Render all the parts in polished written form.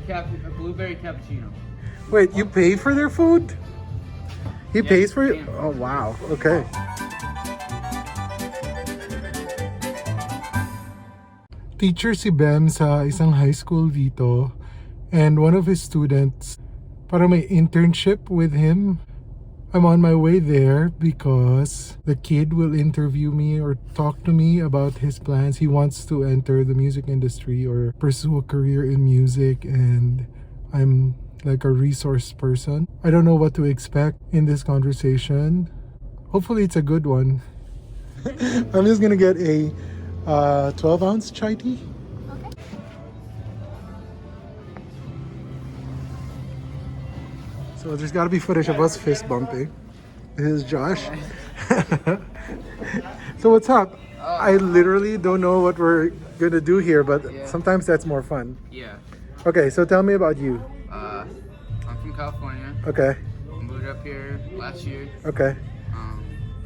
a blueberry cappuccino. Wait, you pay for their food? He Yeah, pays for it? yeah. Oh, wow. Okay. Teacher si Bem sa isang high school dito. And one of his students, para may internship with him. I'm on my way there because the kid will interview me or talk to me about his plans. He wants to enter the music industry or pursue a career in music, and I'm like a resource person. I don't know what to expect in this conversation. Hopefully it's a good one. I'm just gonna get a 12-ounce chai tea. So there's got to be footage of us fist bumping. This is Josh. So what's up? I literally don't know what we're gonna do here, but sometimes that's more fun. Yeah. Okay, so tell me about you. I'm from California. Okay. Moved up here last year. Okay.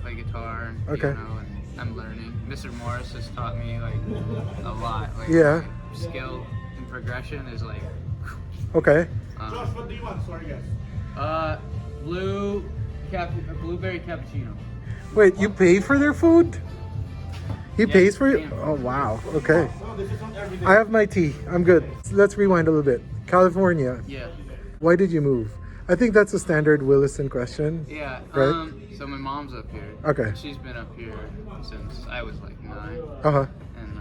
Play guitar and Okay. piano, and I'm learning. Mr. Morris has taught me like a lot. Like, Yeah. skill and progression is like. Okay. Josh, what do you want? Sorry, guys. A blueberry cappuccino. Wait, you pay for their food? He Yeah, pays for it? yeah. Oh, wow. Okay. No, this is not everything. I have my tea. I'm good. Let's rewind a little bit. California. Yeah. Why did you move? I think that's a standard Williston question. Yeah. Right. So my mom's up here. Okay. She's been up here since I was like 9. Uh-huh. And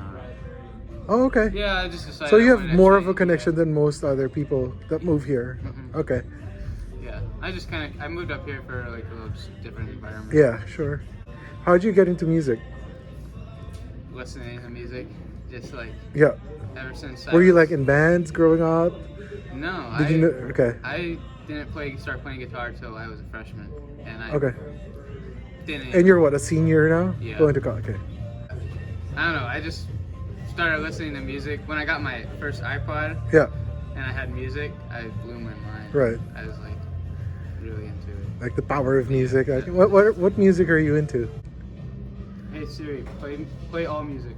Oh, okay. yeah, I just decided. So you I have wanted to more of a change. connection than most other people that move here. Mhm. Okay. Yeah. I moved up here for like a little just different environment. Yeah, sure. How'd you get into music? Listening to music, just like Yeah. ever since. Were you like in bands growing up? No. Did you know? Okay. I didn't start playing guitar till I was a freshman, and I Okay. didn't. And you're what, a senior now? Yeah. Going to college. Okay. I don't know. I just started listening to music when I got my first iPod Yeah. and I had music. I blew my mind. Right. I was like really into it. Like the power of music. Yeah. Like, what music are you into? Hey Siri, play all music.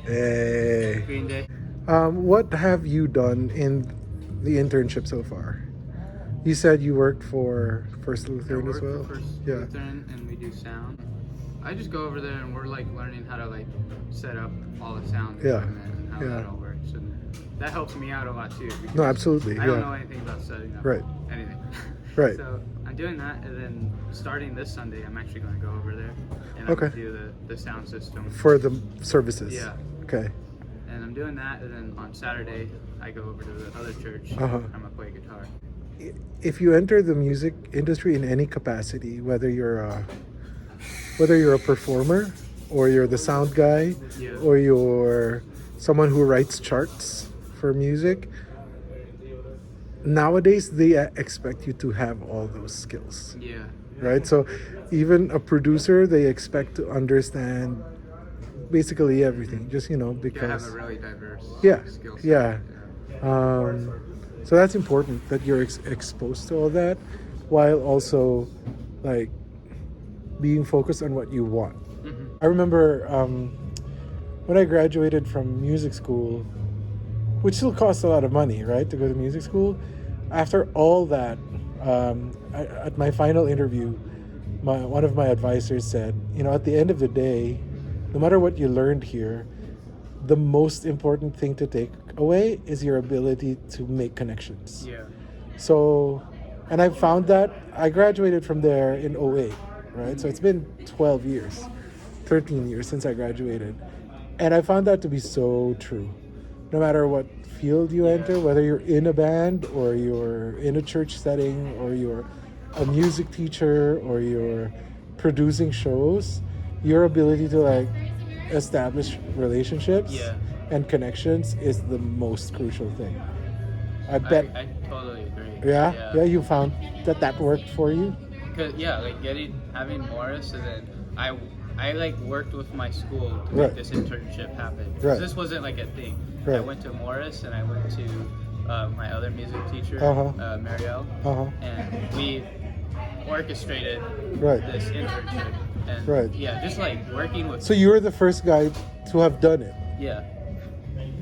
Hey. Green Day. What have you done in the internship so far? You said you worked for First Lutheran as well? First Yeah. Intern, and we do sound. I just go over there and we're like learning how to like set up all the sound Yeah. equipment and how Yeah. that all works, and that helps me out a lot too. Because No, absolutely. I don't know Yeah. anything about setting up Right. anything. Right. So I'm doing that, and then starting this Sunday, I'm actually going to go over there and I'm Okay. going to do the sound system. For the services. Yeah. Okay. And I'm doing that, and then on Saturday, I go over to the other church. Uh-huh. I'm going to play guitar. If you enter the music industry in any capacity, whether you're a performer or you're the sound guy Yeah. or you're someone who writes charts for music, nowadays they expect you to have all those skills, Yeah. right? So even a producer, they expect to understand basically everything, just You have because a really diverse Yeah, skill set. yeah. So that's important that you're exposed to all that while also like being focused on what you want. Mhm. I remember when I graduated from music school, which still costs a lot of money, right, to go to music school. After all that, at my final interview, one of my advisors said, at the end of the day, no matter what you learned here, the most important thing to take away is your ability to make connections. Yeah. So, and I found that I graduated from there in '08, right? So it's been 12 years, 13 years since I graduated. And I found that to be so true. No matter what field you enter, whether you're in a band or you're in a church setting or you're a music teacher or you're producing shows, your ability to like establish relationships Yeah. and connections is the most crucial thing. I bet. I totally agree. Yeah, you found that worked for you. Cause like having Morris, and then I like worked with my school to Right. make this internship happen. 'Cause Right. This wasn't like a thing. I Right. went to Morris and I went to my other music teacher, Uh-huh. Marielle, Uh-huh. and we orchestrated Right. this internship. And Right. yeah, just like working with So you're the first guy to have done it. yeah.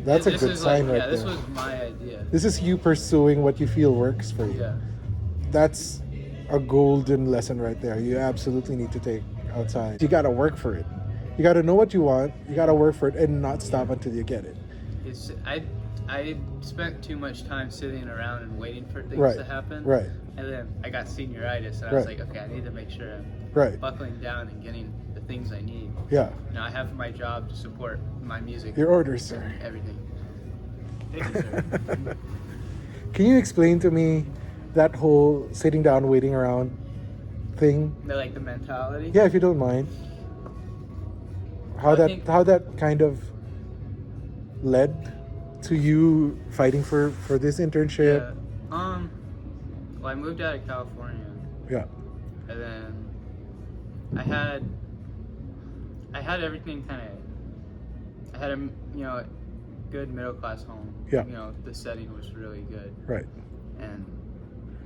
That's a This good is sign like, right this there. was my idea. This is you pursuing what you feel works for you. Yeah. That's a golden lesson right there. You absolutely need to take outside. You gotta work for it. You gotta know what you want. You gotta work for it and not stop until you get it. It's I spent too much time sitting around and waiting for things Right. to happen. Right. And then I got senioritis, and I was Right. like, okay, I need to make sure I'm Right. buckling down and getting the things I need. Yeah. Now I have my job to support my music. Your orders, sir. Everything. Thank you, sir. Can you explain to me that whole sitting down, waiting around thing? The mentality. Yeah, if you don't mind. I think- How that kind of led to you fighting for this internship? Yeah. Well, I moved out of California, Yeah. and then I had everything kind of. I had a good middle class home. Yeah. The setting was really good, Right. and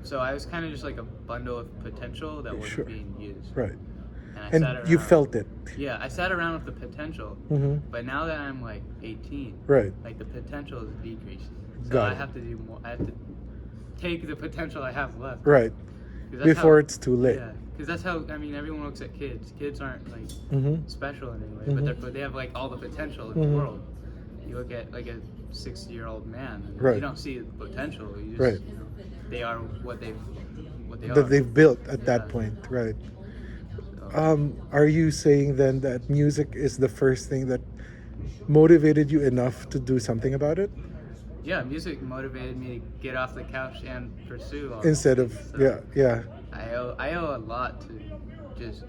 so I was kind of just like a bundle of potential that wasn't Sure. being used. Right. And I And you felt it. Yeah, I sat around with the potential, Mm-hmm. but now that I'm like 18, Right. like the potential is decreased. So Got I it. have to do more. I have to take the potential I have left. Right. 'Cause that's Before how- it's too late. Yeah, because that's how everyone looks at kids. Kids aren't like Mm-hmm. special in any way, Mhm. but they have like all the potential in Mhm. the world. You look at like a 60-year-old man, and Right. you don't see the potential. You just, Right. They are what they are. That they've built at that Yeah. point. Right. So, Are you saying then that music is the first thing that motivated you enough to do something about it? yeah, music motivated me to get off the couch and pursue all Instead these of, things. So yeah. I owe a lot to just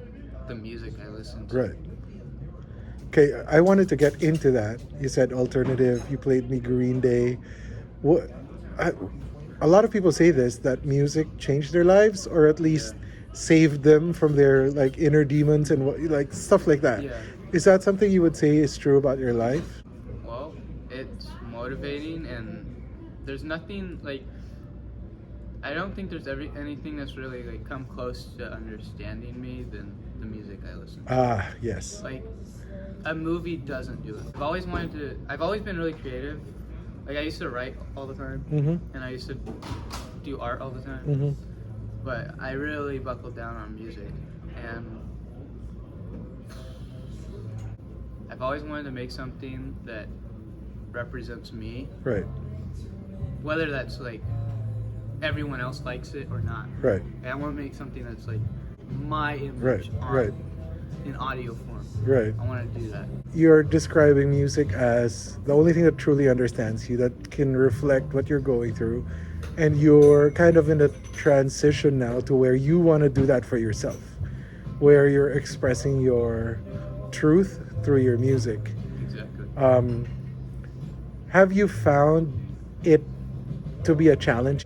the music I listen to. Right. Okay, I wanted to get into that. You said alternative, you played me Green Day. What? A lot of people say this, that music changed their lives, or at least saved them from their like inner demons and like stuff like that. Yeah. Is that something you would say is true about your life? Well, it's motivating, and there's nothing like. I don't think there's anything that's really like come close to understanding me than the music I listen to. Ah, yes. Like, a movie doesn't do it. I've always been really creative. Like, I used to write all the time, Mm-hmm. and I used to do art all the time. Mm-hmm. But I really buckled down on music, and I've always wanted to make something that represents me, Right. whether that's like everyone else likes it or not. Right. And I want to make something that's like my image Right. on, Right. in audio form. Right. I want to do that. You're describing music as the only thing that truly understands you, that can reflect what you're going through, and you're kind of in a transition now to where you want to do that for yourself, where you're expressing your truth through your music. Exactly. Have you found it to be a challenge?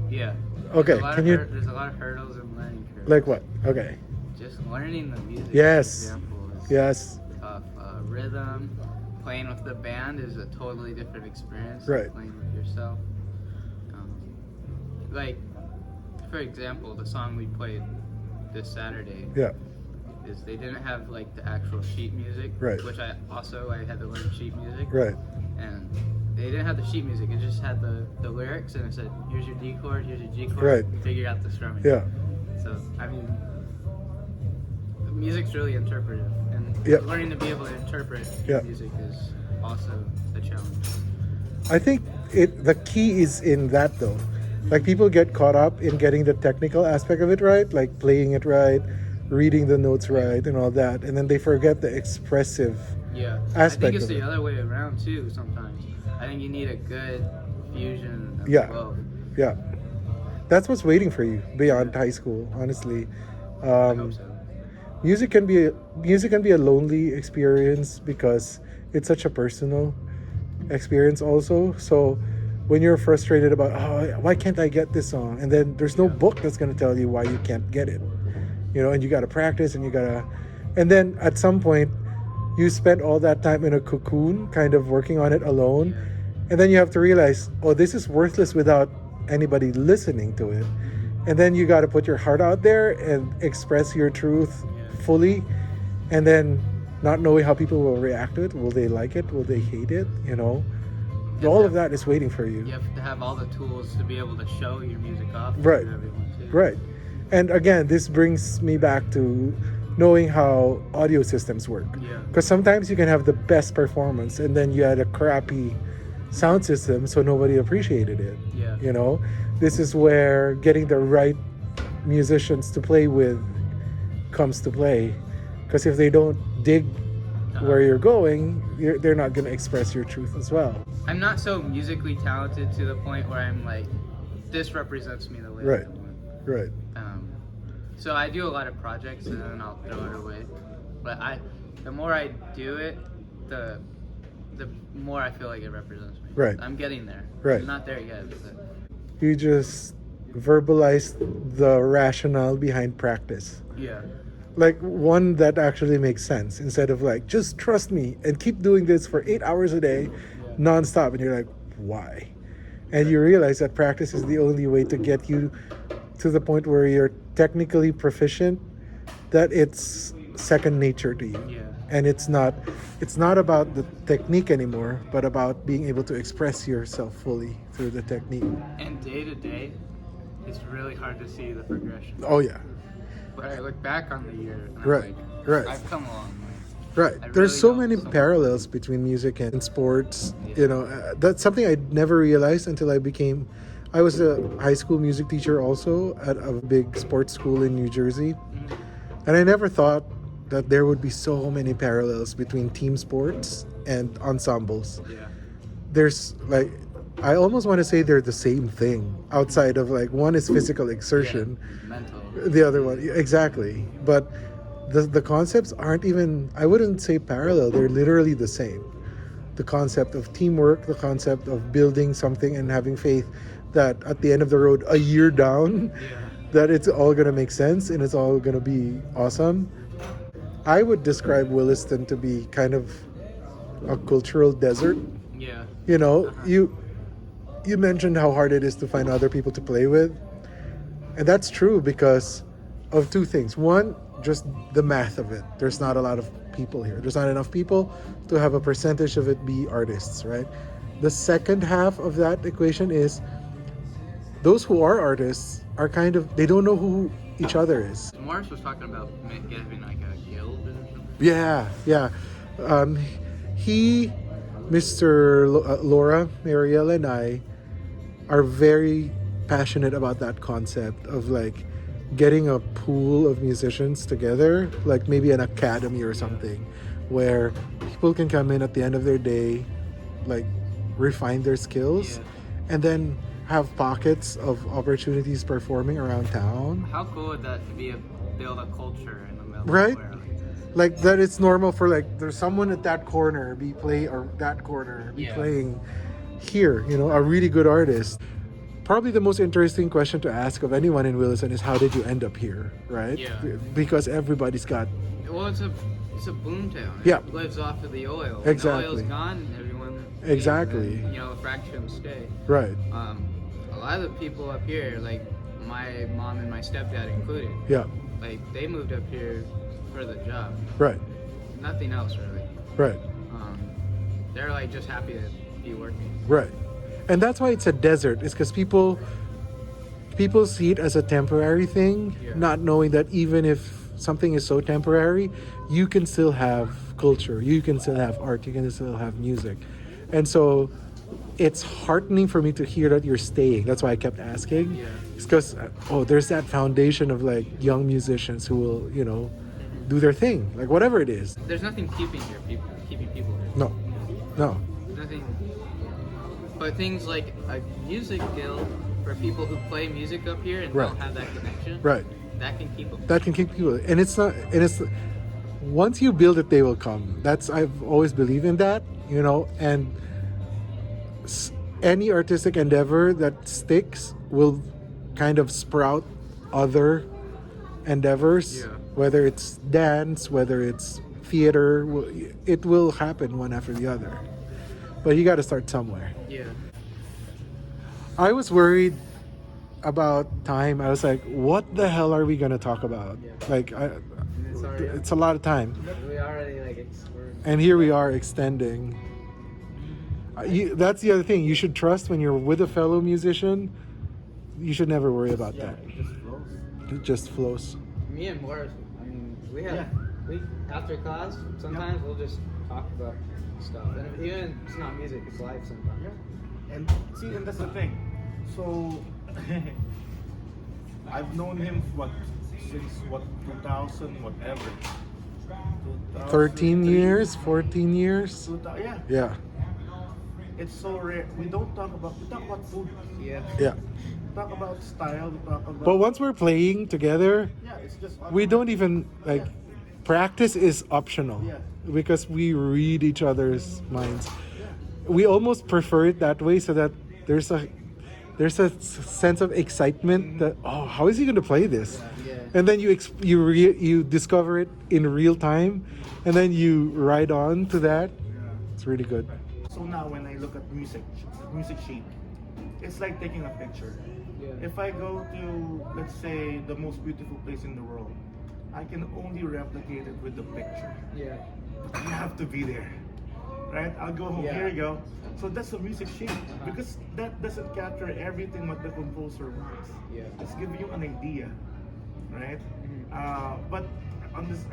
Yeah. Okay, There's a lot of hurdles in learning curves. Like what? Okay. Just learning the music. Yes. For example, is Yes. tough. Rhythm, playing with the band is a totally different experience Right. than playing with yourself. Like, for example, the song we played this Saturday Yeah. is they didn't have like the actual sheet music, Right. which I had to learn sheet music, Right. and they didn't have the sheet music. It just had the lyrics, and it said, "Here's your D chord, here's your G chord. Right. Figure out the strumming." Yeah. So I mean, music's really interpretive, and Yeah. learning to be able to interpret Yeah. music is also a challenge. I think the key is in that though. Like people get caught up in getting the technical aspect of it right, like playing it right, reading the notes right, and all that, and then they forget the expressive. Yeah, Aspect I think it's of the it. other way around too. Sometimes I think you need a good fusion of Yeah. both. Yeah, that's what's waiting for you beyond high school. Honestly, I hope so. music can be a lonely experience because it's such a personal experience also. So when you're frustrated about, oh, why can't I get this song, and then there's no book that's going to tell you why you can't get it, and you got to practice, and then at some point you spend all that time in a cocoon kind of working on it alone, and then you have to realize, oh, this is worthless without anybody listening to it. And then you got to put your heart out there and express your truth fully, and then not knowing how people will react to it. Will they like it? Will they hate it? all of that is waiting for you. You have to have all the tools to be able to show your music off Right. to everyone too. Right. And again, this brings me back to knowing how audio systems work. Yeah. Because sometimes you can have the best performance and then you had a crappy sound system, so nobody appreciated it. Yeah. You know, this is where getting the right musicians to play with comes to play. Because if they don't dig where you're going, they're not going to express your truth as well. I'm not so musically talented to the point where I'm like, this represents me the way Right. I want. Right. So I do a lot of projects and then I'll throw it away. But the more I do it, the more I feel like it represents me. Right. I'm getting there. Right. I'm not there yet. But You just verbalized the rationale behind practice. yeah. Like one that actually makes sense instead of like, just trust me and keep doing this for 8 hours a day nonstop. And you're like, why? And you realize that practice is the only way to get you to the point where you're technically proficient, that it's second nature to you. Yeah. And it's not about the technique anymore, but about being able to express yourself fully through the technique. And day to day, it's really hard to see the progression. Oh yeah. But I look back on the year and I'm Right. like, Right. I've come a long way. Right. I There's really so don't many so much. parallels between music and sports. Yeah. You know, that's something I never realized until I was a high school music teacher also at a big sports school in New Jersey. And I never thought that there would be so many parallels between team sports and ensembles. Yeah. There's like, I almost want to say they're the same thing outside of like one is physical exertion. Yeah. Mental. The other one, exactly. But the concepts aren't even, I wouldn't say parallel, they're literally the same. The concept of teamwork, the concept of building something and having faith that at the end of the road, a year down, that it's all going to make sense and it's all going to be awesome. I would describe Williston to be kind of a cultural desert. Yeah. You know, you mentioned how hard it is to find other people to play with. And that's true because of two things. One, just the math of it. There's not a lot of people here. There's not enough people to have a percentage of it be artists, right? The second half of that equation is those who are artists are kind of, they don't know who each other is. Morris was talking about having like a guild or something. Yeah. Mr. Laura, Mariella, and I are very passionate about that concept of like getting a pool of musicians together, like maybe an academy or something, where people can come in at the end of their day, like refine their skills, and then have pockets of opportunities performing around town. How cool would that be? Build a culture in the middle Right? of nowhere like this? Like that it's normal for like there's someone at that corner be playing here, you know, a really good artist. Probably the most interesting question to ask of anyone in Williston is how did you end up here, right? Yeah. Because everybody's got Well, it's a boom town. Yeah. It lives off of the oil. Exactly. When the oil's gone, everyone Exactly. leaves, and, a fraction of them stay. right. A lot of the people up here, like my mom and my stepdad included, Yeah. like they moved up here for the job. Right. Nothing else really. Right. They're like just happy to be working. Right. And that's why it's a desert. It's because people see it as a temporary thing, Yeah. not knowing that even if something is so temporary, you can still have culture, you can still have art, you can still have music. And so it's heartening for me to hear that you're staying. That's why I kept asking. Yeah. It's because, there's that foundation of like young musicians who will, do their thing, like whatever it is. There's nothing keeping people here. No. Nothing. But things like a music guild for people who play music up here and Right. don't have that connection. Right. That can keep them. That can keep people, and it's once you build it, they will come. I've always believed in that, and any artistic endeavor that sticks will kind of sprout other endeavors. Yeah. Whether it's dance, whether it's theater, it will happen one after the other. But you got to start somewhere. Yeah. I was worried about time. I was like, what the hell are we going to talk about? Yeah. Like, It's already. it's a lot of time. We already we're And here we are extending. That's the other thing. You should trust when you're with a fellow musician. You should never worry about Yeah, that. it just flows. It just flows. Me and Morris, I mean, Yeah. we after class, sometimes we'll just talk about stuff. And even it's not music, it's life sometimes. Yeah. And see, and that's the thing. So I've known him since 2000 whatever. 13 2003. years, 14 years. 2000, yeah. Yeah, It's so rare. We talk about food. Yeah. yeah. We talk about style. We talk about. But once we're playing together, yeah, it's just. we don't even like practice is optional Yeah. because we read each other's minds. Yeah. We almost prefer it that way so that there's a sense of excitement that how is he going to play this? Yeah. And then you discover it in real time, and then you ride on to that. It's really good. So now when I look at music sheet, it's like taking a picture. Yeah. If I go to, let's say, the most beautiful place in the world, I can only replicate it with the picture. Yeah. You have to be there, right? I'll go home. Yeah. Here you go. So that's a music sheet because that doesn't capture everything what the composer wants. Yeah. It's giving you an idea, right? Mm-hmm. But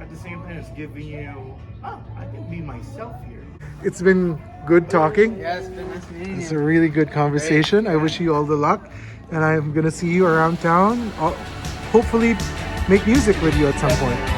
at the same time, it's giving you, I can be myself here. It's been good talking. Yeah, it's been nice meeting It's a you. really good conversation. I wish you all the luck, and I'm gonna see you around town. I'll hopefully make music with you at some point.